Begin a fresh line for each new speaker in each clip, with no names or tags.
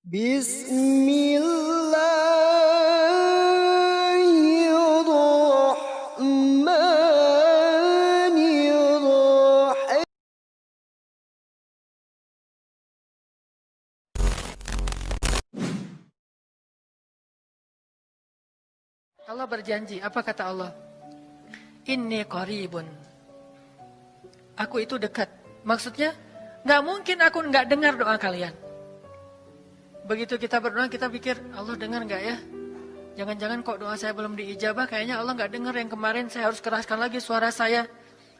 Bismillahirrahmanirrahim.
Allah berjanji, apa kata Allah? Inni qaribun. Aku itu dekat. Maksudnya, gak mungkin aku gak dengar doa kalian. Begitu kita berdoa, kita pikir, Allah dengar gak ya? Jangan-jangan kok doa saya belum diijabah, kayaknya Allah gak dengar yang kemarin, saya harus keraskan lagi suara saya.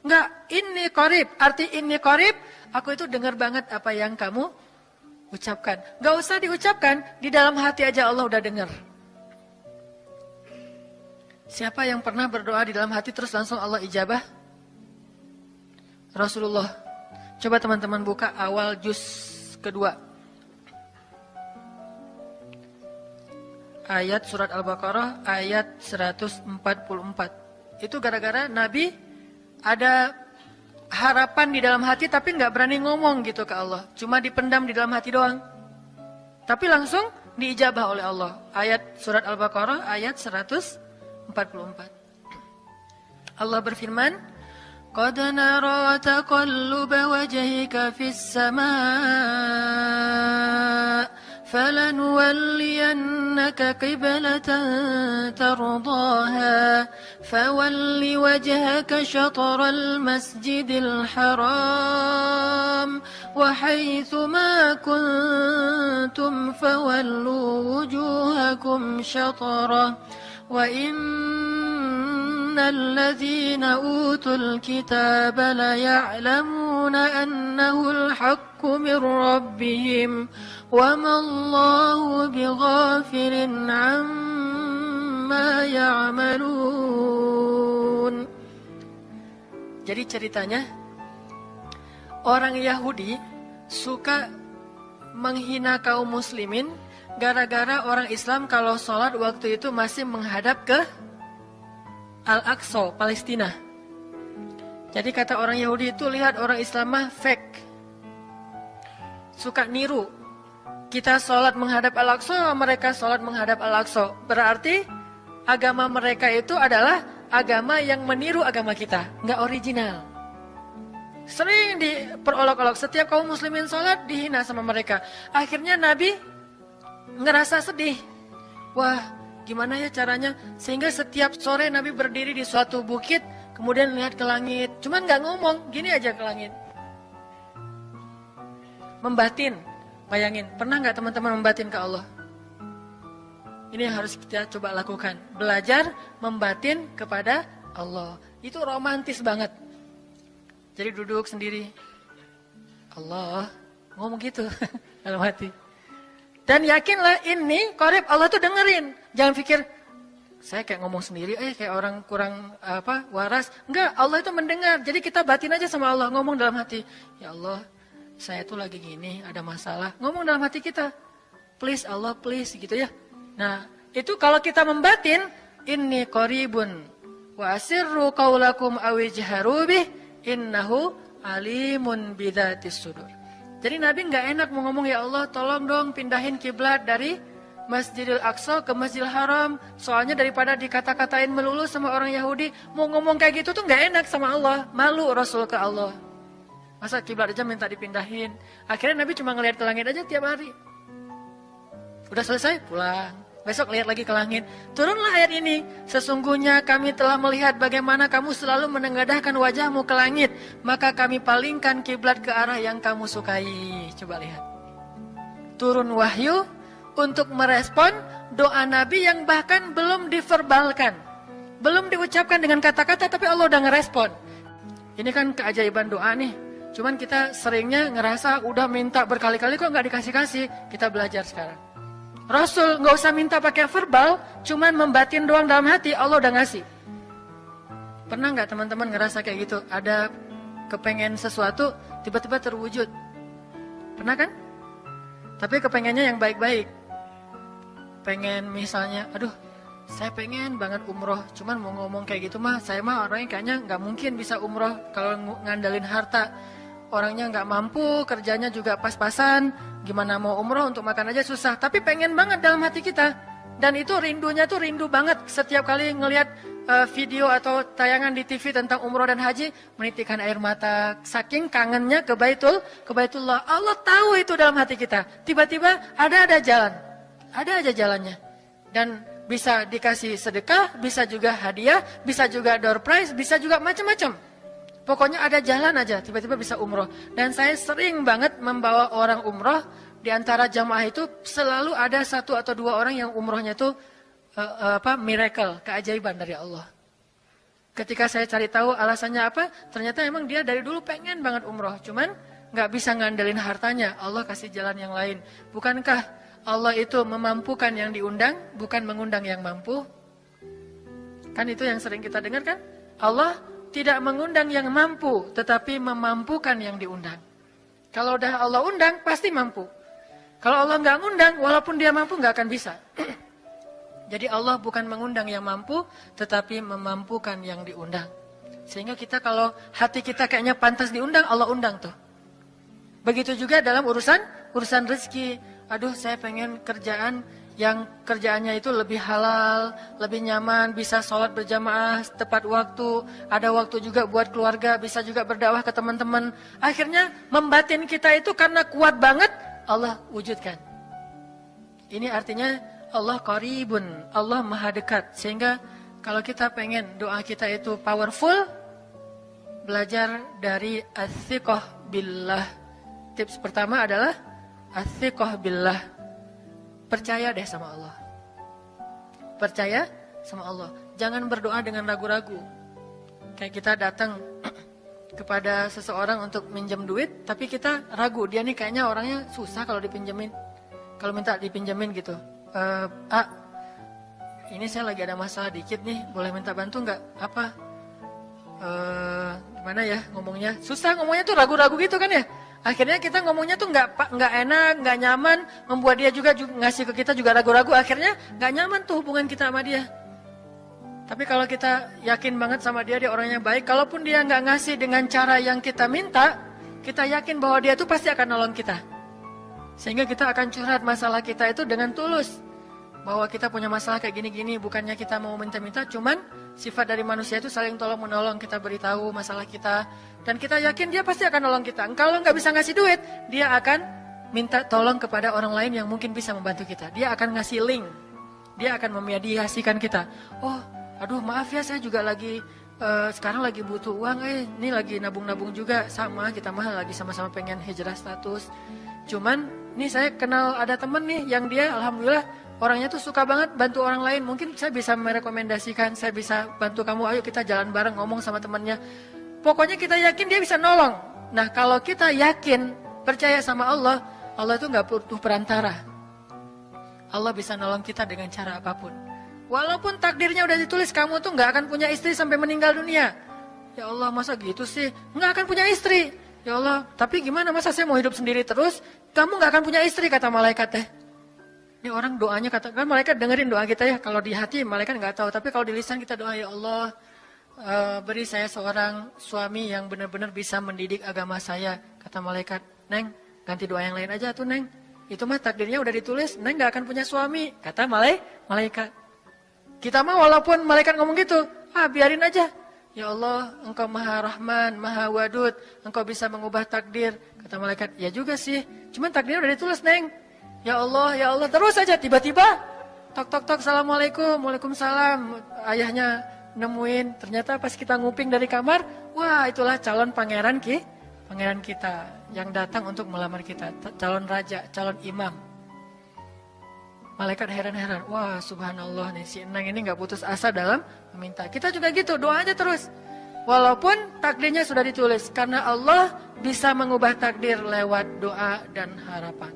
Enggak, inni qarib. Arti inni qarib, aku itu dengar banget apa yang kamu ucapkan. Gak usah diucapkan, di dalam hati aja Allah udah dengar. Siapa yang pernah berdoa di dalam hati terus langsung Allah ijabah? Rasulullah. Coba teman-teman buka awal juz kedua. Ayat surat Al-Baqarah ayat 144. Itu gara-gara Nabi ada harapan di dalam hati tapi nggak berani ngomong gitu ke Allah. Cuma dipendam di dalam hati doang. Tapi langsung diijabah oleh Allah. Ayat surat Al-Baqarah ayat 144. Allah berfirman, "Qad nara taqalluba wajhika fis samaa, falanuwalliyannaka qiblatan tardaha, fawalli wajhaka shatral masjidil haram, wa haitsu ma kuntum fawallu wujuhakum shatrah." وَإِنَّ الَّذِينَ أُوتُوا الْكِتَابَ لَيَعْلَمُونَ أَنَّهُ الْحَقُّ مِنْ رَبِّهِمْ وَمَا اللَّهُ بِغَافِلٍ عَمَّا يَعْمَلُونَ. Jadi ceritanya, orang Yahudi suka menghina kaum muslimin gara-gara orang Islam kalau sholat waktu itu masih menghadap ke Al-Aqsa, Palestina. Jadi kata orang Yahudi itu, lihat orang Islam mah fake. Suka niru. Kita sholat menghadap Al-Aqsa, mereka sholat menghadap Al-Aqsa. Berarti agama mereka itu adalah agama yang meniru agama kita. Nggak original. Sering diperolok-olok. Setiap kaum muslimin sholat dihina sama mereka. Akhirnya Nabi ngerasa sedih. Wah, gimana ya caranya? Sehingga setiap sore Nabi berdiri di suatu bukit, kemudian lihat ke langit. Cuman gak ngomong, gini aja ke langit. Membatin, bayangin. Pernah gak teman-teman membatin ke Allah? Ini yang harus kita coba lakukan. Belajar membatin kepada Allah. Itu romantis banget. Jadi duduk sendiri. Allah, ngomong gitu dalam hati. Dan yakinlah ini qarib, Allah tuh dengerin. Jangan pikir saya kayak ngomong sendiri, kayak orang kurang waras. Enggak, Allah itu mendengar. Jadi kita batin aja sama Allah, ngomong dalam hati. Ya Allah, saya tuh lagi gini, ada masalah. Ngomong dalam hati kita. Please Allah, please gitu ya. Nah, itu kalau kita membatin, inni qaribun wa asirru qaulakum awijharu bih innahu alimun bidzatis sudur. Jadi Nabi nggak enak mau ngomong, ya Allah tolong dong pindahin kiblat dari Masjidil Aqsa ke Masjidil Haram. Soalnya daripada dikata-katain melulu sama orang Yahudi, mau ngomong kayak gitu tuh nggak enak sama Allah. Malu Rasul ke Allah. Masa kiblat aja minta dipindahin. Akhirnya Nabi cuma ngelihat ke langit aja tiap hari. Udah selesai, pulang. Besok lihat lagi ke langit. Turunlah ayat ini. Sesungguhnya kami telah melihat bagaimana kamu selalu menengadahkan wajahmu ke langit. Maka kami palingkan kiblat ke arah yang kamu sukai. Coba lihat. Turun wahyu untuk merespon doa Nabi yang bahkan belum diverbalkan. Belum diucapkan dengan kata-kata tapi Allah udah ngerespon. Ini kan keajaiban doa nih. Cuman kita seringnya ngerasa udah minta berkali-kali kok nggak dikasih-kasih. Kita belajar sekarang. Rasul nggak usah minta pakai verbal, cuman membatin doang dalam hati, Allah udah ngasih. Pernah nggak teman-teman ngerasa kayak gitu? Ada kepengen sesuatu, tiba-tiba terwujud. Pernah kan? Tapi kepengennya yang baik-baik. Pengen misalnya, aduh, saya pengen banget umroh, cuman mau ngomong kayak gitu mah, saya mah orangnya kayaknya nggak mungkin bisa umroh kalau ngandalin harta. orangnya nggak mampu, kerjanya juga pas-pasan, gimana mau umroh untuk makan aja susah, tapi pengen banget dalam hati kita. Dan itu rindunya tuh rindu banget. Setiap kali ngelihat video atau tayangan di TV tentang umroh dan haji, menitikkan air mata, saking kangennya ke Baitullah. Allah tahu itu dalam hati kita. Tiba-tiba ada jalan, ada aja jalannya. Dan bisa dikasih sedekah, bisa juga hadiah, bisa juga door prize, bisa juga macam-macam. Pokoknya ada jalan aja, tiba-tiba bisa umroh. Dan saya sering banget membawa orang umroh. Di antara jamaah itu selalu ada 1 atau 2 orang yang umrohnya itu miracle, keajaiban dari Allah. Ketika saya cari tahu alasannya apa, ternyata emang dia dari dulu pengen banget umroh, cuman nggak bisa ngandelin hartanya. Allah kasih jalan yang lain. Bukankah Allah itu memampukan yang diundang, bukan mengundang yang mampu? Kan itu yang sering kita dengar kan? Allah tidak mengundang yang mampu, tetapi memampukan yang diundang. Kalau udah Allah undang, pasti mampu. Kalau Allah nggak ngundang, walaupun dia mampu nggak akan bisa. Jadi Allah bukan mengundang yang mampu, tetapi memampukan yang diundang. Sehingga kita kalau hati kita kayaknya pantas diundang, Allah undang tuh. Begitu juga dalam urusan rezeki. Aduh, saya pengen kerjaan yang kerjaannya itu lebih halal, lebih nyaman, bisa sholat berjamaah tepat waktu, ada waktu juga buat keluarga, bisa juga berdakwah ke teman-teman. Akhirnya membatin kita itu karena kuat banget, Allah wujudkan. Ini artinya Allah qaribun, Allah maha dekat. Sehingga kalau kita pengen doa kita itu powerful, belajar dari as-siqah billah. Tips pertama adalah as-siqah billah. Percaya deh sama Allah. Percaya sama Allah. Jangan berdoa dengan ragu-ragu. Kayak kita datang kepada seseorang untuk minjem duit, tapi kita ragu. Dia nih kayaknya orangnya susah kalau dipinjemin. Kalau minta dipinjemin gitu. Ini saya lagi ada masalah dikit nih. Boleh minta bantu nggak? Apa? Gimana ya ngomongnya? Susah ngomongnya tuh ragu-ragu gitu kan ya. Akhirnya kita ngomongnya tuh nggak enak, nggak nyaman, membuat dia juga ngasih ke kita juga ragu-ragu. Akhirnya nggak nyaman tuh hubungan kita sama dia. Tapi kalau kita yakin banget sama dia orangnya baik, kalaupun dia nggak ngasih dengan cara yang kita minta, kita yakin bahwa dia tuh pasti akan nolong kita. Sehingga kita akan curhat masalah kita itu dengan tulus. Bahwa kita punya masalah kayak gini-gini, bukannya kita mau minta-minta, cuman sifat dari manusia itu saling tolong-menolong. Kita beritahu masalah kita, dan kita yakin dia pasti akan nolong kita. Kalau nggak bisa ngasih duit, dia akan minta tolong kepada orang lain yang mungkin bisa membantu kita. Dia akan ngasih link, dia akan memediasikan kita. Oh, aduh maaf ya, saya juga lagi sekarang lagi butuh uang, ini lagi nabung-nabung juga, sama kita mah lagi sama-sama pengen hijrah status. Cuman nih saya kenal ada temen nih yang dia alhamdulillah orangnya tuh suka banget bantu orang lain. Mungkin saya bisa merekomendasikan, saya bisa bantu kamu, ayo kita jalan bareng ngomong sama temennya. Pokoknya kita yakin dia bisa nolong. Nah kalau kita yakin, percaya sama Allah, Allah itu gak butuh perantara. Allah bisa nolong kita dengan cara apapun. Walaupun takdirnya udah ditulis kamu tuh gak akan punya istri sampai meninggal dunia. Ya Allah masa gitu sih, gak akan punya istri. Ya Allah, tapi gimana masa saya mau hidup sendiri terus? Kamu gak akan punya istri kata malaikat teh. Ini orang doanya kata, kan malaikat dengerin doa kita ya. Kalau di hati malaikat gak tahu, tapi kalau di lisan kita doa, ya Allah beri saya seorang suami yang benar-benar bisa mendidik agama saya. Kata malaikat, Neng ganti doa yang lain aja tuh Neng. Itu mah takdirnya udah ditulis, Neng gak akan punya suami. Kata malaikat. Kita mah walaupun malaikat ngomong gitu, biarin aja. Ya Allah, Engkau Maha Rahman, Maha Wadud, Engkau bisa mengubah takdir. Kata malaikat, ya juga sih, cuman takdirnya udah ditulis Neng. Ya Allah, terus aja tiba-tiba tok, Assalamualaikum, Waalaikumsalam. Ayahnya nemuin, ternyata pas kita nguping dari kamar, wah itulah calon pangeran kita yang datang untuk melamar kita, calon raja, calon imam. Malaikat heran-heran, wah subhanallah nih si Enang ini gak putus asa dalam meminta. Kita juga gitu, doa aja terus. Walaupun takdirnya sudah ditulis, karena Allah bisa mengubah takdir lewat doa dan harapan.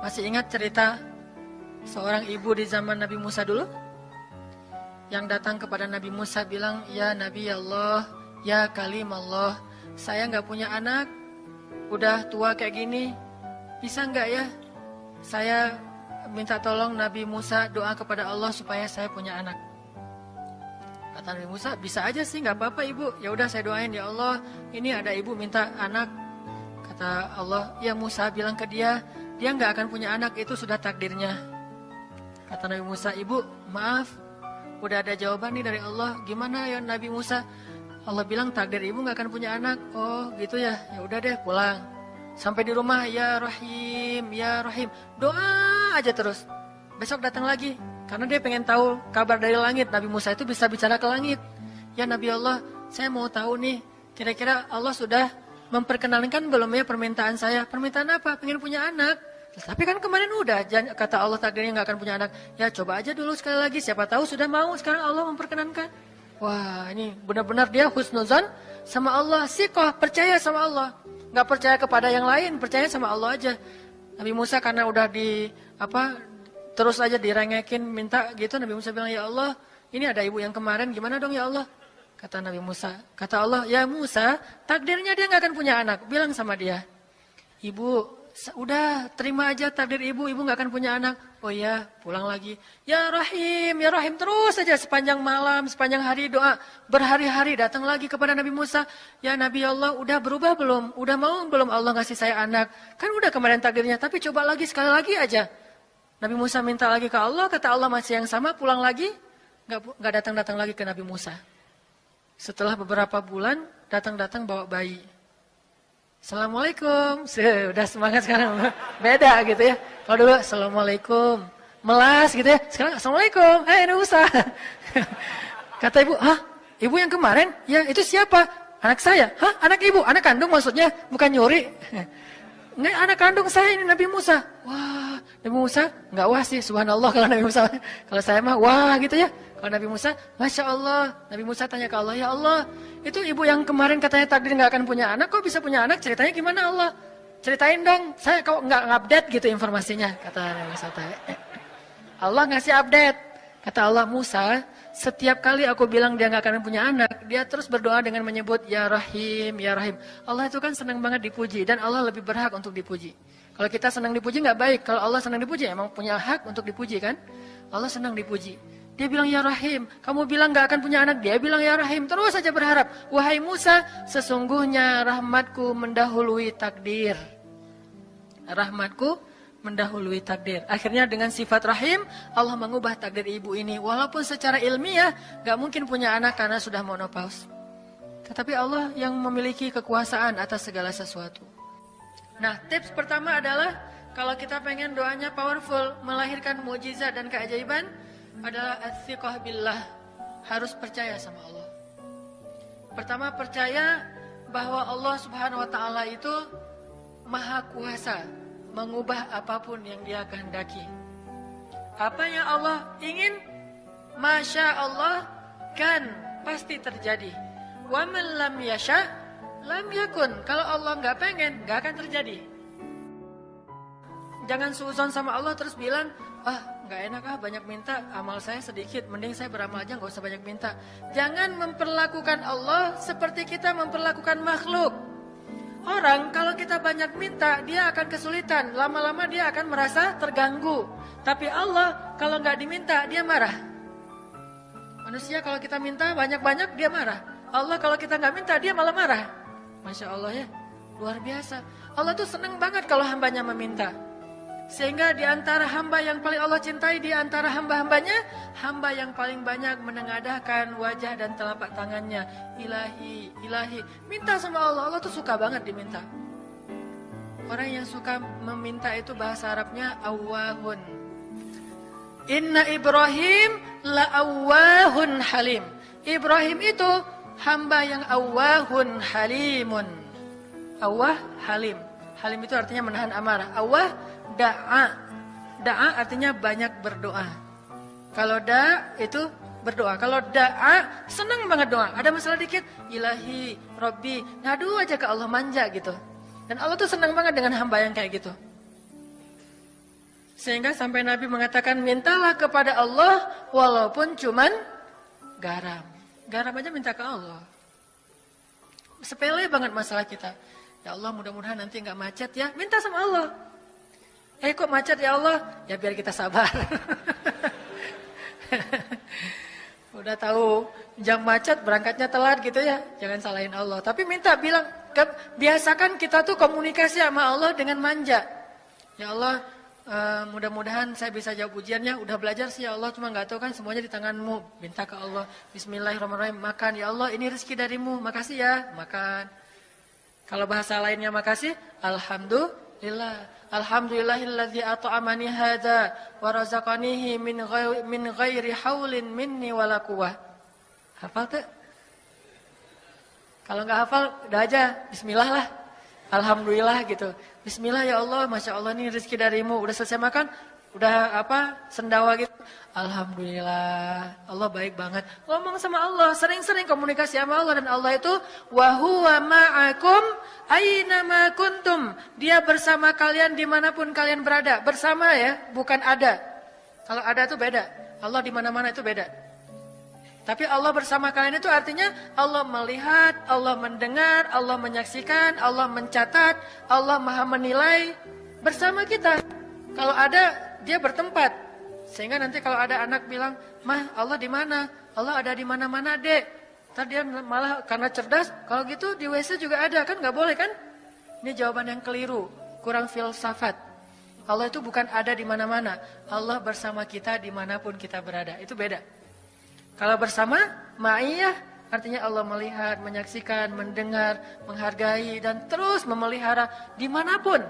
Masih ingat cerita seorang ibu di zaman Nabi Musa dulu? Yang datang kepada Nabi Musa bilang, ya Nabi Allah, ya Kalim Allah, saya gak punya anak, udah tua kayak gini, bisa gak ya? Saya minta tolong Nabi Musa doa kepada Allah supaya saya punya anak. Kata Nabi Musa, bisa aja sih, nggak apa-apa ibu. Ya udah saya doain, ya Allah, ini ada ibu minta anak. Kata Allah, ya Musa bilang ke dia nggak akan punya anak, itu sudah takdirnya. Kata Nabi Musa, ibu maaf, udah ada jawaban nih dari Allah. Gimana ya Nabi Musa? Allah bilang takdir ibu nggak akan punya anak. Oh gitu ya, ya udah deh pulang. Sampai di rumah, ya Rahim, ya Rahim, doa aja terus. Besok datang lagi. Karena dia pengen tahu kabar dari langit. Nabi Musa itu bisa bicara ke langit. Ya Nabi Allah, saya mau tahu nih, kira-kira Allah sudah memperkenalkan belum ya permintaan saya? Permintaan apa? Pengen punya anak. Tapi kan kemarin udah, kata Allah takdirnya nggak akan punya anak. Ya coba aja dulu sekali lagi, siapa tahu sudah mau. Sekarang Allah memperkenankan. Wah ini benar-benar dia husnuzan sama Allah. Sikoh, percaya sama Allah. Nggak percaya kepada yang lain, percaya sama Allah aja. Nabi Musa karena udah terus aja direngekin minta gitu, Nabi Musa bilang, ya Allah, ini ada ibu yang kemarin, gimana dong ya Allah? Kata Nabi Musa, kata Allah, ya Musa, takdirnya dia nggak akan punya anak. Bilang sama dia, ibu, udah terima aja takdir ibu nggak akan punya anak. Oh ya, pulang lagi. Ya Rahim, terus aja sepanjang malam, sepanjang hari doa. Berhari-hari datang lagi kepada Nabi Musa. Ya Nabi Allah, udah berubah belum? Udah mau belum Allah ngasih saya anak? Kan udah kemarin takdirnya, tapi coba lagi, sekali lagi aja. Nabi Musa minta lagi ke Allah, kata Allah masih yang sama, pulang lagi, nggak datang-datang lagi ke Nabi Musa. Setelah beberapa bulan, datang-datang bawa bayi. Assalamualaikum, udah semangat sekarang, beda gitu ya. Kalau dulu, Assalamualaikum, melas gitu ya. Sekarang, Assalamualaikum, Nabi Musa. Kata ibu, ibu yang kemarin? Ya, itu siapa? Anak saya. Anak ibu? Anak kandung maksudnya, bukan nyuri. Nggak, anak kandung saya ini Nabi Musa. Wah, Nabi Musa nggak wah sih, subhanallah kalau Nabi Musa. Kalau saya mah wah gitu ya. Kalau Nabi Musa, Masya Allah. Nabi Musa tanya ke Allah, ya Allah, itu ibu yang kemarin katanya takdir nggak akan punya anak, kok bisa punya anak? Ceritanya gimana Allah? Ceritain dong, saya kok nggak update gitu informasinya. Kata Nabi Musa. Allah ngasih update. Kata Allah, Musa, setiap kali aku bilang dia nggak akan punya anak, dia terus berdoa dengan menyebut Ya Rahim, Ya Rahim. Allah itu kan senang banget dipuji dan Allah lebih berhak untuk dipuji. Kalau kita senang dipuji nggak baik. Kalau Allah senang dipuji, emang punya hak untuk dipuji kan? Allah senang dipuji. Dia bilang Ya Rahim, kamu bilang nggak akan punya anak, dia bilang Ya Rahim, terus saja berharap. Wahai Musa, sesungguhnya rahmatku mendahului takdir. Rahmatku mendahului takdir. Akhirnya dengan sifat rahim, Allah mengubah takdir ibu ini. Walaupun secara ilmiah gak mungkin punya anak karena sudah menopause. Tetapi Allah yang memiliki kekuasaan atas segala sesuatu. Nah, tips pertama adalah kalau kita pengen doanya powerful, melahirkan mukjizat dan keajaiban, adalah ats-tsiqah billah. Harus percaya sama Allah. Pertama, percaya bahwa Allah Subhanahu wa taala itu Maha Kuasa, mengubah apapun yang dia kehendaki. Apa yang Allah ingin, Masya Allah, kan pasti terjadi. Wa man lam yasha, lam yakun. Kalau Allah nggak pengen, nggak akan terjadi. Jangan suuzon sama Allah terus bilang, nggak enak banyak minta, amal saya sedikit, mending saya beramal aja nggak usah banyak minta. Jangan memperlakukan Allah seperti kita memperlakukan makhluk. Orang kalau kita banyak minta, dia akan kesulitan. Lama-lama dia akan merasa terganggu. Tapi Allah kalau nggak diminta, dia marah. Manusia kalau kita minta banyak-banyak, dia marah. Allah kalau kita nggak minta, dia malah marah. Masya Allah ya, luar biasa. Allah tuh senang banget kalau hambanya meminta. Sehingga di antara hamba yang paling Allah cintai, di antara hamba-hambanya, hamba yang paling banyak menengadahkan wajah dan telapak tangannya. Ilahi, ilahi. Minta sama Allah, Allah tuh suka banget diminta. Orang yang suka meminta itu bahasa Arabnya awwahun. Inna Ibrahim la'awwahun halim. Ibrahim itu hamba yang awwahun halimun. Awwah, halim. Halim itu artinya menahan amarah. Awwah, da'a. Da'a artinya banyak berdoa. Kalau da' itu berdoa. Kalau da'a senang banget doa. Ada masalah dikit, ilahi, Rabbi, ngadu aja ke Allah, manja gitu. Dan Allah tuh senang banget dengan hamba yang kayak gitu. Sehingga sampai Nabi mengatakan, mintalah kepada Allah walaupun cuman garam. Garam aja minta ke Allah. Sepele banget masalah kita. Ya Allah, mudah-mudahan nanti nggak macet ya. Minta sama Allah. Kok macet ya Allah? Ya biar kita sabar. Udah tahu jam macet berangkatnya telat gitu ya. Jangan salahin Allah. Tapi minta bilang, biasakan kita tuh komunikasi sama Allah dengan manja. Ya Allah, mudah-mudahan saya bisa jawab ujiannya. Udah belajar sih ya Allah, cuma nggak tahu kan semuanya di tanganmu. Minta ke Allah, Bismillahirrahmanirrahim, makan ya Allah, ini rezeki darimu, makasih ya, makan. Kalau bahasa lainnya makasih, alhamdulillah, alhamdulillahilladzi at'amani hadza wa razaqanihi min ghairi haulin minni wala quwwah. Hafal tuh? Kalau nggak hafal, udah aja Bismillah lah. Alhamdulillah gitu. Bismillah ya Allah, Masya Allah ini rezeki darimu. Udah selesai makan, udah sendawa gitu. Alhamdulillah, Allah baik banget. Ngomong sama Allah, sering-sering komunikasi sama Allah. Dan Allah itu, wa huwa ma'akum aina ma kuntum. Dia bersama kalian dimanapun kalian berada. Bersama ya, bukan ada. Kalau ada itu beda. Allah di mana-mana itu beda. Tapi Allah bersama kalian itu artinya Allah melihat, Allah mendengar, Allah menyaksikan, Allah mencatat, Allah maha menilai bersama kita. Kalau ada, dia bertempat. Sehingga nanti kalau ada anak bilang, "Mah, Allah di mana?" Allah ada di mana-mana, Dek. Ntar dia malah karena cerdas, kalau gitu di WC juga ada, kan nggak boleh kan? Ini jawaban yang keliru, kurang filsafat. Allah itu bukan ada di mana-mana. Allah bersama kita dimanapun kita berada. Itu beda. Kalau bersama, ma'iyah, artinya Allah melihat, menyaksikan, mendengar, menghargai, dan terus memelihara dimanapun.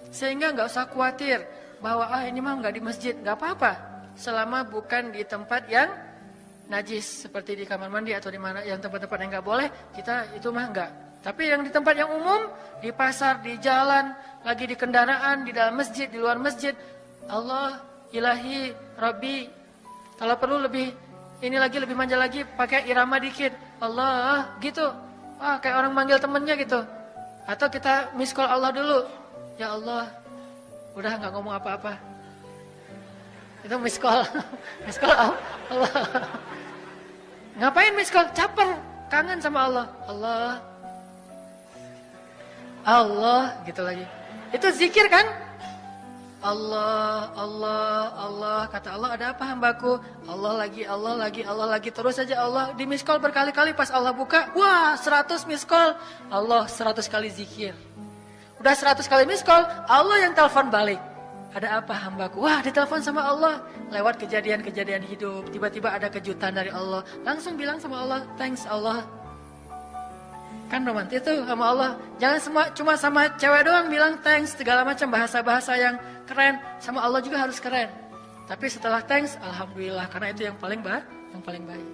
Sehingga nggak usah khawatir bahwa ini mah nggak di masjid, nggak apa-apa. Selama bukan di tempat yang najis, seperti di kamar mandi atau di mana yang tempat-tempat yang nggak boleh, kita itu mah nggak. Tapi yang di tempat yang umum, di pasar, di jalan, lagi di kendaraan, di dalam masjid, di luar masjid, Allah, Ilahi, Rabbi. Kalau perlu lebih manja lagi, pakai irama dikit. Allah, gitu. Kayak orang manggil temennya gitu. Atau kita miss call Allah dulu. Ya Allah, udah nggak ngomong apa-apa. Itu miss call. Miss call Allah. Ngapain miss call? Caper, kangen sama Allah. Allah, gitu lagi. Itu zikir kan? Allah, Allah, Allah. Kata Allah, ada apa hambaku? Allah lagi. Terus saja Allah di miss call berkali-kali. Pas Allah buka, wah 100 miss call. Allah 100 kali zikir. Udah 100 kali miss call, Allah yang telepon balik. Ada apa hambaku? Wah, ditelepon sama Allah. Lewat kejadian-kejadian hidup. Tiba-tiba ada kejutan dari Allah. Langsung bilang sama Allah, thanks Allah. Kan romantis tuh sama Allah. Jangan cuma sama cewek doang bilang thanks, segala macam bahasa-bahasa yang keren. Sama Allah juga harus keren. Tapi setelah thanks, alhamdulillah, karena itu yang paling baik.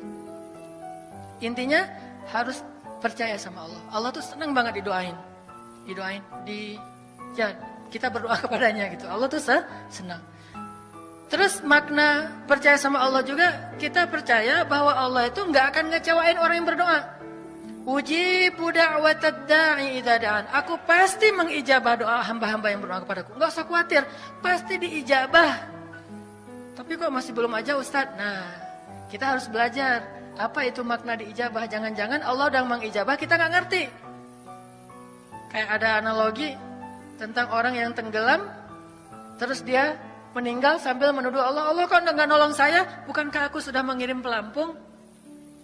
Intinya harus percaya sama Allah. Allah tuh senang banget didoain. Kita berdoa kepadanya gitu. Allah tuh senang. Terus makna percaya sama Allah juga, kita percaya bahwa Allah itu nggak akan ngecewain orang yang berdoa. Ujibu da'watad da'i idza da'an. Aku pasti mengijabah doa hamba-hamba yang berdoa kepadaku. Enggak usah khawatir, pasti diijabah. Tapi kok masih belum aja Ustadz? Nah, kita harus belajar apa itu makna diijabah. Jangan-jangan Allah udah mengijabah, kita nggak ngerti. Kayak ada analogi tentang orang yang tenggelam, terus dia meninggal sambil menuduh Allah. Allah kok nggak nolong saya? Bukankah aku sudah mengirim pelampung?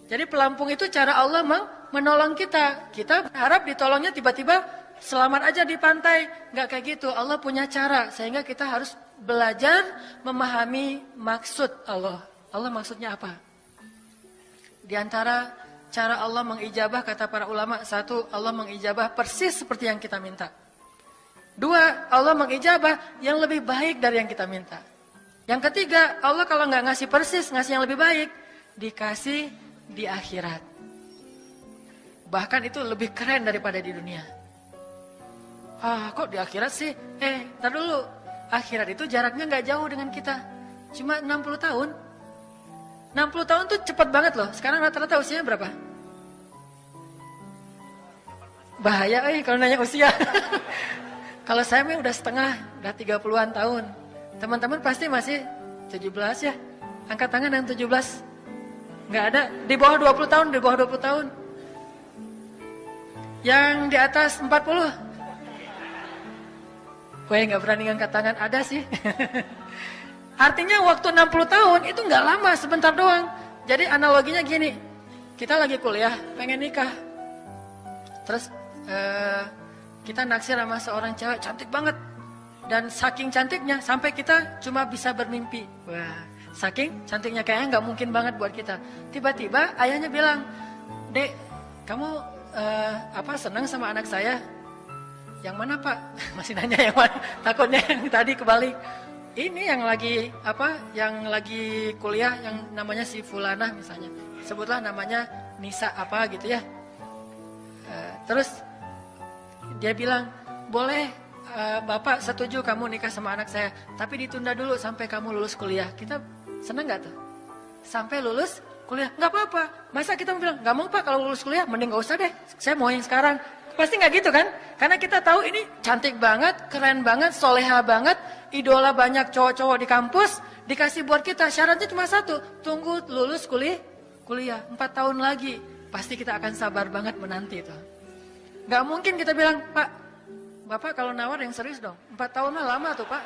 Jadi pelampung itu cara Allah menolong kita. Kita berharap ditolongnya tiba-tiba selamat aja di pantai. Nggak kayak gitu. Allah punya cara. Sehingga kita harus belajar memahami maksud Allah. Allah maksudnya apa? Di antara cara Allah mengijabah, kata para ulama, satu, Allah mengijabah persis seperti yang kita minta. Dua, Allah mengijabah yang lebih baik dari yang kita minta. Yang ketiga, Allah kalau nggak ngasih persis, ngasih yang lebih baik, dikasih di akhirat. Bahkan itu lebih keren daripada di dunia. Kok di akhirat sih? Ntar dulu. Akhirat itu jaraknya nggak jauh dengan kita. Cuma 60 tahun. 60 tahun tuh cepat banget loh. Sekarang rata-rata usianya berapa? Bahaya kalau nanya usia. Kalau saya udah setengah, udah 30-an tahun. Teman-teman pasti masih 17 ya. Angkat tangan yang 17. Nggak ada. Di bawah 20 tahun, di bawah 20 tahun. Yang di atas 40. Gue nggak berani ngangkat tangan, ada sih. Artinya waktu 60 tahun itu nggak lama, sebentar doang. Jadi analoginya gini. kita lagi kuliah, pengen nikah. Terus kita naksir sama seorang cewek cantik banget. Dan saking cantiknya sampai kita cuma bisa bermimpi. Wah, saking cantiknya kayaknya nggak mungkin banget buat kita. Tiba-tiba ayahnya bilang, "Dek, kamu senang sama anak saya?" "Yang mana, Pak?" Masih nanya yang mana? Takutnya yang tadi kebalik. Ini yang lagi kuliah yang namanya si Fulanah misalnya. Sebutlah namanya Nisa apa gitu ya. Terus dia bilang, "Boleh, Bapak setuju kamu nikah sama anak saya, tapi ditunda dulu sampai kamu lulus kuliah." Kita seneng gak tuh? Sampai lulus kuliah, gak apa-apa. Masa kita bilang, gak mau Pak kalau lulus kuliah, mending gak usah deh, saya mau yang sekarang. Pasti gak gitu kan? Karena kita tahu ini cantik banget, keren banget, soleha banget, idola banyak cowok-cowok di kampus, dikasih buat kita, syaratnya cuma satu, tunggu lulus kuliah 4 tahun lagi. Pasti kita akan sabar banget menanti itu. Gak mungkin kita bilang, "Pak, Bapak kalau nawar yang serius dong, 4 tahun mah lama tuh Pak."